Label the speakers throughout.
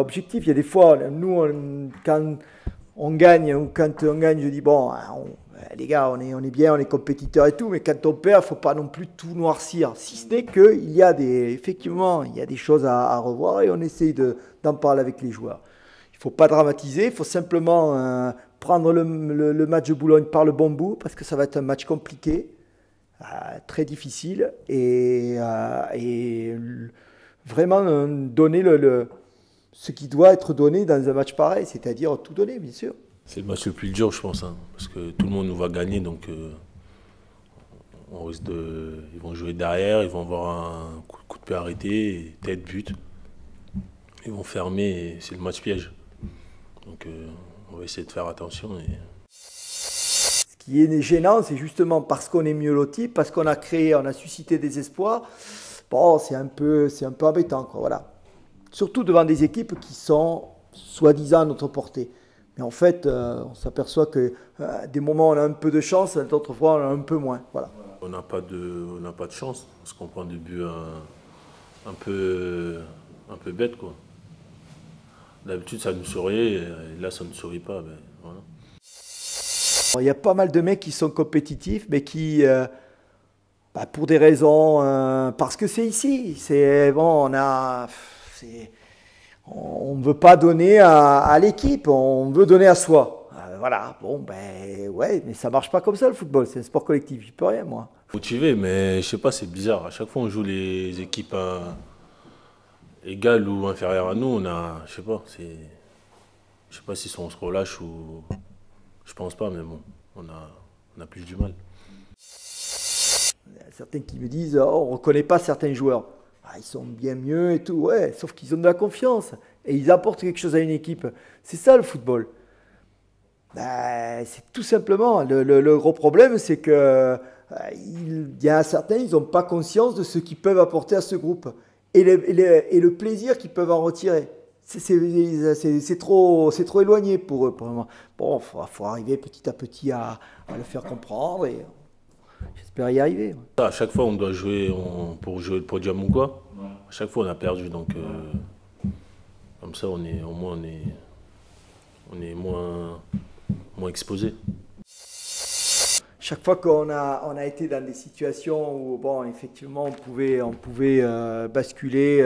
Speaker 1: objectif. Il y a des fois, nous, quand on gagne, je dis bon, les gars, on est bien, on est compétiteurs et tout, mais quand on perd, il ne faut pas non plus tout noircir. Si ce n'est qu'il y a effectivement, il y a des choses à revoir et on essaye d'en parler avec les joueurs. Il ne faut pas dramatiser, il faut simplement prendre le match de Boulogne par le bon bout, parce que ça va être un match compliqué, très difficile, et vraiment donner ce qui doit être donné dans un match pareil, c'est-à-dire tout donner, bien sûr.
Speaker 2: C'est le match le plus dur, je pense, hein, parce que tout le monde nous va gagner, donc on risque ils vont jouer derrière, ils vont avoir un coup de pied arrêté, tête, but. Ils vont fermer et c'est le match piège. Donc on va essayer de faire attention.
Speaker 1: Ce qui est gênant, c'est justement parce qu'on est mieux loti, parce qu'on a suscité des espoirs. Bon, c'est un peu embêtant, quoi, voilà. Surtout devant des équipes qui sont soi-disant à notre portée. Mais en fait, on s'aperçoit que des moments on a un peu de chance, d'autres fois on a un peu moins. Voilà.
Speaker 2: On n'a pas de chance, parce qu'on prend des buts un peu bêtes, quoi. D'habitude ça nous souriait, et là ça ne nous sourit pas. Ben, voilà.
Speaker 1: Il y a pas mal de mecs qui sont compétitifs, mais qui, pour des raisons, parce que c'est ici, c'est bon, on ne veut pas donner à l'équipe, on veut donner à soi. Voilà, bon, ben ouais, mais ça ne marche pas comme ça le football, c'est un sport collectif, j'y peux rien moi.
Speaker 2: Motivé, mais je sais pas, c'est bizarre. À chaque fois on joue les équipes égales ou inférieures à nous, je sais pas si on se relâche ou, je pense pas, mais bon, on a plus du mal.
Speaker 1: Il y a certains qui me disent, oh, on ne reconnaît pas certains joueurs. Ils sont bien mieux et tout, ouais, sauf qu'ils ont de la confiance et ils apportent quelque chose à une équipe. C'est ça le football. C'est tout simplement, le gros problème, c'est que il y a certains, ils n'ont pas conscience de ce qu'ils peuvent apporter à ce groupe et le plaisir qu'ils peuvent en retirer. C'est trop éloigné pour eux. Bon, faut arriver petit à petit à le faire comprendre et j'espère y arriver.
Speaker 2: À chaque fois, on doit jouer pour jouer le podium ou quoi. À chaque fois, on a perdu. Donc, comme ça, au moins, on est moins exposé.
Speaker 1: Chaque fois qu'on a été dans des situations où, bon, effectivement, on pouvait basculer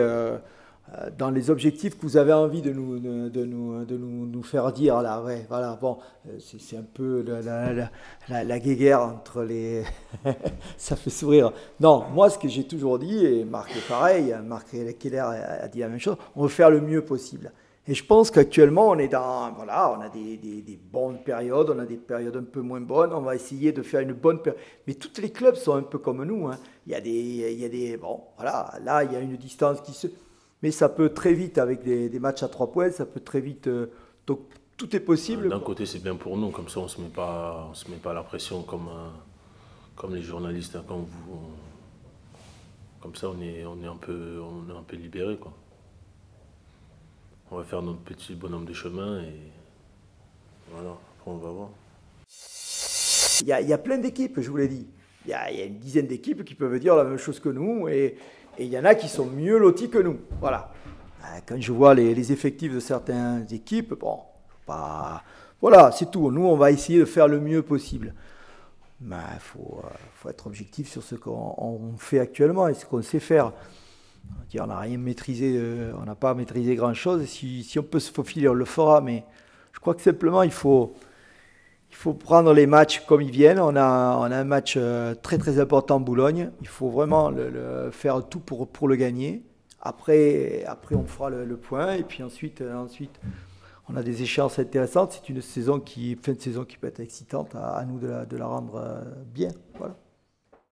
Speaker 1: dans les objectifs que vous avez envie de nous faire dire là, ouais, voilà, bon, c'est un peu la guéguerre entre les, ça fait sourire. Non, moi, ce que j'ai toujours dit, et Marc est pareil, Marc Keller a dit la même chose, on veut faire le mieux possible. Et je pense qu'actuellement, on a des bonnes périodes, on a des périodes un peu moins bonnes, on va essayer de faire une bonne période. Mais tous les clubs sont un peu comme nous, hein. Il y a des, bon, voilà, là, il y a une distance mais ça peut très vite, avec des matchs à 3 points, ça peut très vite, donc tout est possible.
Speaker 2: D'un côté, c'est bien pour nous, comme ça, on se met pas la pression comme les journalistes, hein, comme vous. Comme ça, on est un peu libéré, quoi. On va faire notre petit bonhomme de chemin et voilà, après on va voir.
Speaker 1: Il y a plein d'équipes, je vous l'ai dit. Il y a une dizaine d'équipes qui peuvent dire la même chose que nous et il y en a qui sont mieux lotis que nous. Voilà. Quand je vois les effectifs de certaines équipes, bon, voilà, c'est tout. Nous, on va essayer de faire le mieux possible. Mais il faut être objectif sur ce qu'on fait actuellement et ce qu'on sait faire. On n'a rien maîtrisé, on n'a pas maîtrisé grand-chose. Si on peut se faufiler, on le fera. Mais je crois que simplement, il faut prendre les matchs comme ils viennent. On a un match très très important en Boulogne. Il faut vraiment faire tout pour le gagner. Après on fera le point. Et puis ensuite, on a des échéances intéressantes. C'est une fin de saison qui peut être excitante. À nous de la rendre bien. Voilà.